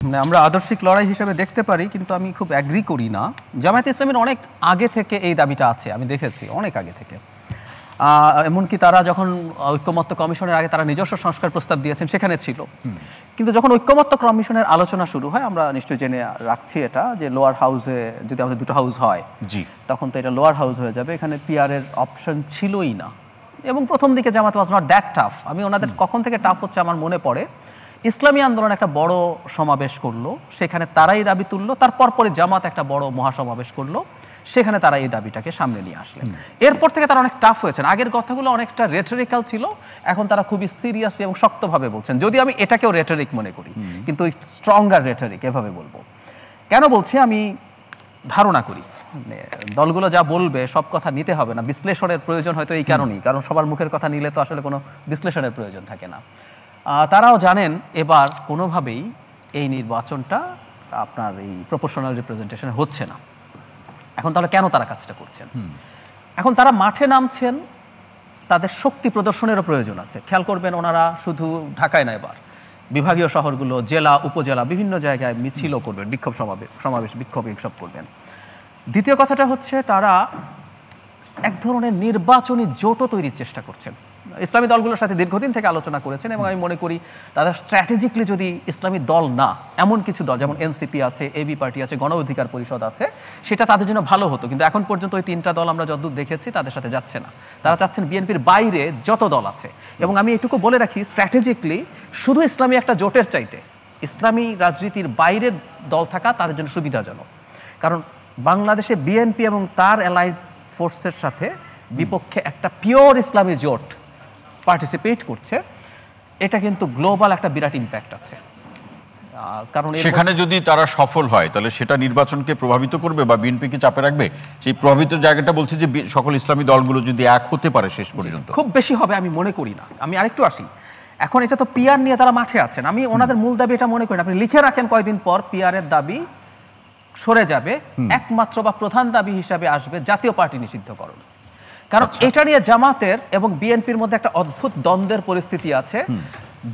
মানে আমরা আদর্শিক লড়াই হিসেবে দেখতে পারি, কিন্তু আমি খুব অ্যাগ্রি করি না। জামায়াতে ইসলামীর অনেক আগে থেকে এই দাবিটা আছে, আমি দেখেছি অনেক আগে থেকে। এমনকি তারা যখন ঐক্যমত্য কমিশনের আগে তারা নিজস্ব সংস্কার প্রস্তাব দিয়েছেন, সেখানে ছিল। কিন্তু যখন ঐক্যমত্য কমিশনের আলোচনা শুরু হয়, আমরা নিশ্চয়ই জেনে রাখছি এটা, যে লোয়ার হাউসে যদি আমাদের দুটো হাউস হয়, তখন তো এটা লোয়ার হাউস হয়ে যাবে, এখানে পিআরের অপশন ছিলই না। এবং প্রথম দিকে জামাত ওয়াজ নট দ্যাট টাফ। আমি ওনাদের কখন থেকে টাফ হচ্ছে আমার মনে পড়ে, ইসলামী আন্দোলন একটা বড় সমাবেশ করলো, সেখানে তারাই দাবি তুললো, তারপর পরে জামাত একটা বড় মহাসমাবেশ করলো, সেখানে তারা এই দাবিটাকে সামনে নিয়ে আসলেন। এরপর থেকে তারা অনেক টাফ হয়েছেন। আগের কথাগুলো অনেকটা রেটরিক্যাল ছিল, এখন তারা খুবই সিরিয়াস এবং শক্তভাবে বলছেন, যদি আমি এটাকেও রেটরিক মনে করি, কিন্তু স্ট্রঙ্গার রেটরিক এভাবে বলবো। কেন বলছি, আমি ধারণা করি দলগুলো যা বলবে সব কথা নিতে হবে না, বিশ্লেষণের প্রয়োজন হয়তো এই কারণেই, কারণ সবার মুখের কথা নিলে তো আসলে কোনো বিশ্লেষণের প্রয়োজন থাকে না। তারাও জানেন এবার কোনোভাবেই এই নির্বাচনটা আপনার এই প্রপোর্শনাল রিপ্রেজেন্টেশনে হচ্ছে না। এখন তাহলে কেন তারা কাজটা করছেন? এখন তারা মাঠে নামছেন, তাদের শক্তি প্রদর্শনেরও প্রয়োজন আছে। খেয়াল করবেন, ওনারা শুধু ঢাকায় না, এবার বিভাগীয় শহরগুলো, জেলা, উপজেলা, বিভিন্ন জায়গায় মিছিলও করবেন, বিক্ষোভ সমাবেশ বিক্ষোভ এইসব করবেন। দ্বিতীয় কথাটা হচ্ছে, তারা এক ধরনের নির্বাচনী জোটও তৈরির চেষ্টা করছেন। ইসলামী দলগুলোর সাথে দীর্ঘদিন থেকে আলোচনা করেছেন, এবং আমি মনে করি তাদের স্ট্র্যাটেজিকলি যদি ইসলামী দল না, এমন কিছু দল যেমন এনসিপি আছে, এবি পার্টি আছে, গণ অধিকার পরিষদ আছে, সেটা তাদের জন্য ভালো হতো। কিন্তু এখন পর্যন্ত ওই তিনটা দল আমরা যতদূর দেখেছি তাদের সাথে যাচ্ছে না। তারা চাচ্ছেন বিএনপির বাইরে যত দল আছে। এবং আমি এটুকু বলে রাখি, স্ট্র্যাটেজিকলি শুধু ইসলামী একটা জোটের চাইতে ইসলামী রাজনীতির বাইরের দল থাকা তাদের জন্য সুবিধাজনক। কারণ বাংলাদেশে বিএনপি এবং তার অ্যালাইড ফোর্সের সাথে বিপক্ষে একটা পিওর ইসলামী জোট পার্টিসিপেট করছে, এটা কিন্তু গ্লোবাল একটা বিরাট ইম্প্যাক্ট আছে। কারণ সেখানে যদি তারা সফল হয়, তাহলে সেটা নির্বাচনকে প্রভাবিত করবে বা বিএনপিকে চাপে রাখবে। সেই প্রভাবিত জায়গাটা বলছে যে সকল ইসলামী দলগুলো যদি এক হতে পারে শেষ পর্যন্ত, খুব বেশি হবে আমি মনে করি না। আমি আরেকটু আসি, এখন এটা তো পিআর নিয়ে তারা মাঠে আছেন, আমি ওনাদের মূল দাবি এটা মনে করি না। আপনি লিখে রাখেন কয়দিন পর পিআরের দাবি সরে যাবে, একমাত্র বা প্রধান দাবি হিসাবে আসবে জাতীয় পার্টি নিষিদ্ধকরণ। কারণ এটা নিয়ে জামাতের এবং বিএনপির মধ্যে একটা অদ্ভুত দ্বন্দ্বের পরিস্থিতি আছে।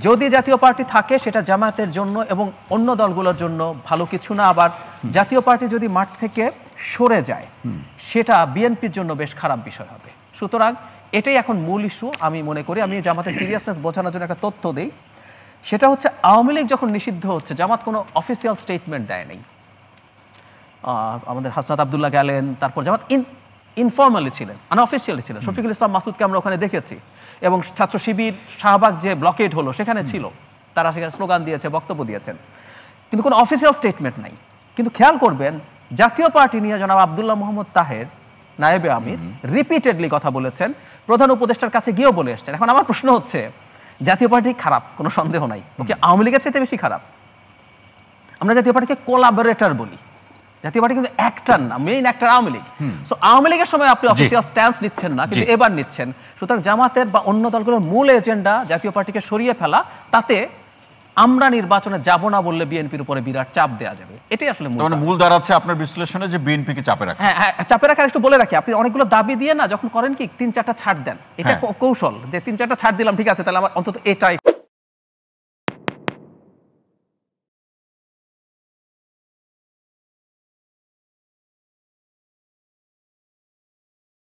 যদি জাতীয় পার্টি থাকে সেটা জামাতের জন্য এবং অন্য দলগুলোর জন্য ভালো কিছু না, আবার জাতীয় পার্টি যদি মাঠ থেকে সরে যায় সেটা বিএনপির জন্য বেশ খারাপ বিষয় হবে। সুতরাং এটাই এখন মূল ইস্যু আমি মনে করি। আমি জামাতের সিরিয়াসনেস বোঝানোর জন্য একটা তথ্য দিই, সেটা হচ্ছে আওয়ামী লীগ যখন নিষিদ্ধ হচ্ছে, জামাত কোনো অফিসিয়াল স্টেটমেন্ট দেয় নাই। আমাদের হাসনাত আবদুল্লাহ গেলেন, তারপর জামাত ইনফর্মালি ছিলেন, আনঅফিসিয়ালি ছিলেন। শফিকুল ইসলাম মাসুদকে আমরা ওখানে দেখেছি, এবং ছাত্র শিবির শাহবাগ যে ব্লকেড হলো সেখানে ছিল, তারা সেখানে স্লোগান দিয়েছে, বক্তব্য দিয়েছেন, কিন্তু কোনো অফিসিয়াল স্টেটমেন্ট নাই। কিন্তু খেয়াল করবেন, জাতীয় পার্টি নিয়ে জনাব আব্দুল্লাহ মোহাম্মদ তাহের নায়েবে আমির রিপিটেডলি কথা বলেছেন, প্রধান উপদেষ্টার কাছে গিয়েও বলে এসছেন। এখন আমার প্রশ্ন হচ্ছে, জাতীয় পার্টি খারাপ, কোনো সন্দেহ নাই, ওকে আওয়ামী লীগের চাইতে বেশি খারাপ। আমরা জাতীয় পার্টিকে কোলাবোরেটর বলি, জাতীয় পার্টি কিন্তু অ্যাক্টর না, main actor Awami League. So Awami লীগের সময় আপনি অফিসিয়াল স্ট্যান্স নিচ্ছেন না, কিন্তু এবার নিচ্ছেন। সুতরাং জামাতের বা অন্য দলগুলোর মূল এজেন্ডা জাতীয় পার্টিকে সরিয়ে ফেলা, তাতে আমরা নির্বাচনে যাব না বললে বিএনপির উপরে বিরাট চাপ দেওয়া যাবে। এটাই আসলে মূল দাঁড়াচ্ছে আপনার বিশ্লেষণে যে বিএনপিকে চাপে রাখা। হ্যাঁ, চাপে রাখার একটু বলে রাখি, আপনি অনেকগুলো দাবি দিয়ে না যখন করেন কি ৩-৪টা ছাড় দেন, এটা কৌশল, যে ৩-৪টা ছাড় দিলাম, ঠিক আছে, তাহলে আমার অন্তত এটাই